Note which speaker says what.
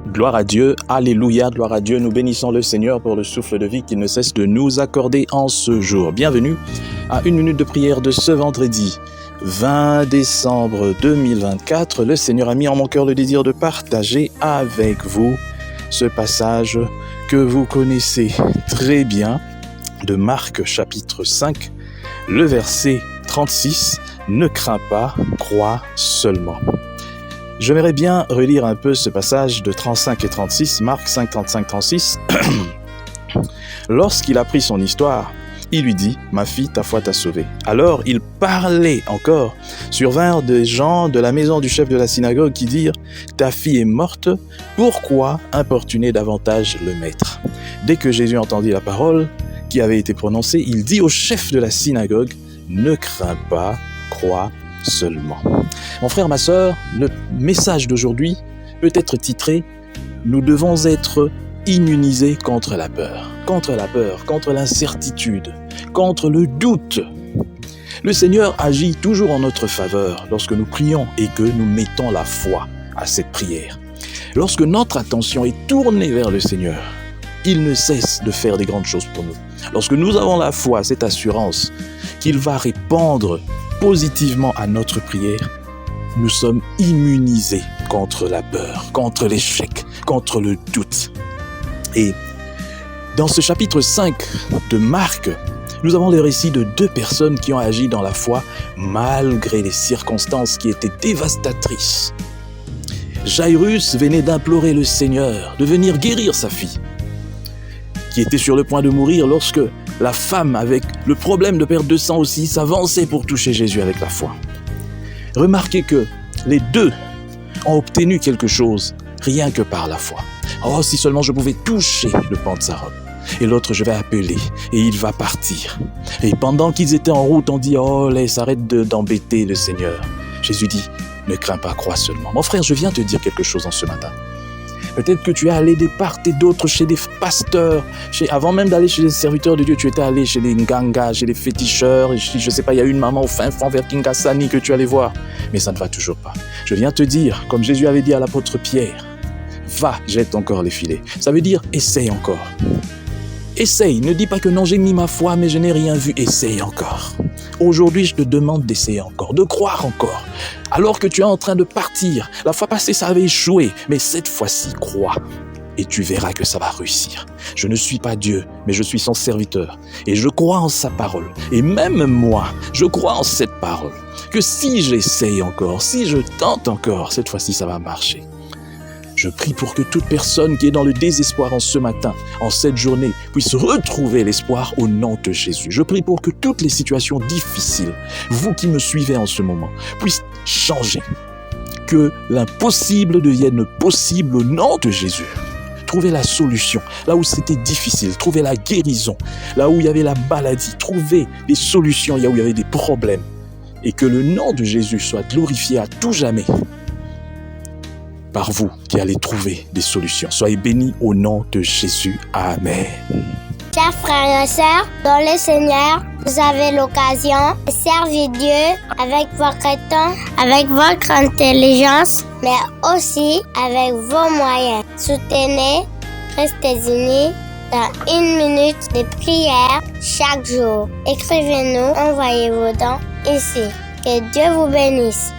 Speaker 1: Gloire à Dieu, alléluia, gloire à Dieu. Nous bénissons le Seigneur pour le souffle de vie qu'il ne cesse de nous accorder en ce jour. Bienvenue à une minute de prière de ce vendredi 20 décembre 2024. Le Seigneur a mis en mon cœur le désir de partager avec vous ce passage que vous connaissez très bien de Marc chapitre 5, le verset 36. Ne crains pas, crois seulement. J'aimerais bien relire un peu ce passage de 35 et 36, Marc 5, 35, 36. Lorsqu'il apprit son histoire, il lui dit « Ma fille, ta foi t'a sauvée ». Alors il parlait encore. Survinrent des gens de la maison du chef de la synagogue qui dirent « Ta fille est morte, pourquoi importuner davantage le maître ?» Dès que Jésus entendit la parole qui avait été prononcée, il dit au chef de la synagogue « Ne crains pas, crois seulement ». Mon frère, ma sœur, le message d'aujourd'hui peut être titré « Nous devons être immunisés contre la peur, contre l'incertitude, contre le doute ». Le Seigneur agit toujours en notre faveur lorsque nous prions et que nous mettons la foi à cette prière. Lorsque notre attention est tournée vers le Seigneur, il ne cesse de faire des grandes choses pour nous. Lorsque nous avons la foi, cette assurance qu'il va répondre positivement à notre prière, nous sommes immunisés contre la peur, contre l'échec, contre le doute. Et dans ce chapitre 5 de Marc, nous avons le récit de deux personnes qui ont agi dans la foi malgré les circonstances qui étaient dévastatrices. Jairus venait d'implorer le Seigneur de venir guérir sa fille, qui était sur le point de mourir lorsque la femme avec le problème de perte de sang aussi s'avançait pour toucher Jésus avec la foi. Remarquez que les deux ont obtenu quelque chose rien que par la foi. Oh, si seulement je pouvais toucher le pan de sa robe. Et l'autre, je vais appeler et il va partir. Et pendant qu'ils étaient en route, on dit, oh, laisse, arrête d'embêter le Seigneur. Jésus dit, ne crains pas, crois seulement. Mon frère, je viens te dire quelque chose en ce matin. Peut-être que tu es allé de part et d'autre chez des pasteurs. Avant même d'aller chez les serviteurs de Dieu, tu étais allé chez les ngangas, chez les féticheurs. Et je ne sais pas, il y a une maman au fin fond vers Kingasani que tu allais voir. Mais ça ne va toujours pas. Je viens te dire, comme Jésus avait dit à l'apôtre Pierre, va, jette encore les filets. Ça veut dire, essaye encore. Essaye, ne dis pas que non, j'ai mis ma foi, mais je n'ai rien vu. Essaye encore. Aujourd'hui, je te demande d'essayer encore, de croire encore. Alors que tu es en train de partir, la fois passée, ça avait échoué, mais cette fois-ci, crois. Et tu verras que ça va réussir. Je ne suis pas Dieu, mais je suis son serviteur. Et je crois en sa parole. Et même moi, je crois en cette parole. Que si j'essaye encore, si je tente encore, cette fois-ci, ça va marcher. Je prie pour que toute personne qui est dans le désespoir en ce matin, en cette journée, puisse retrouver l'espoir au nom de Jésus. Je prie pour que toutes les situations difficiles, vous qui me suivez en ce moment, puissent changer. Que l'impossible devienne possible au nom de Jésus. Trouvez la solution, là où c'était difficile, trouvez la guérison, là où il y avait la maladie, trouvez les solutions, là où il y avait des problèmes. Et que le nom de Jésus soit glorifié à tout jamais. Par vous qui allez trouver des solutions. Soyez bénis au nom de Jésus. Amen.
Speaker 2: Chers frères et sœurs, dans le Seigneur, vous avez l'occasion de servir Dieu avec votre temps, avec votre intelligence, mais aussi avec vos moyens. Soutenez, restez unis dans une minute de prière chaque jour. Écrivez-nous, envoyez vos dons ici. Que Dieu vous bénisse.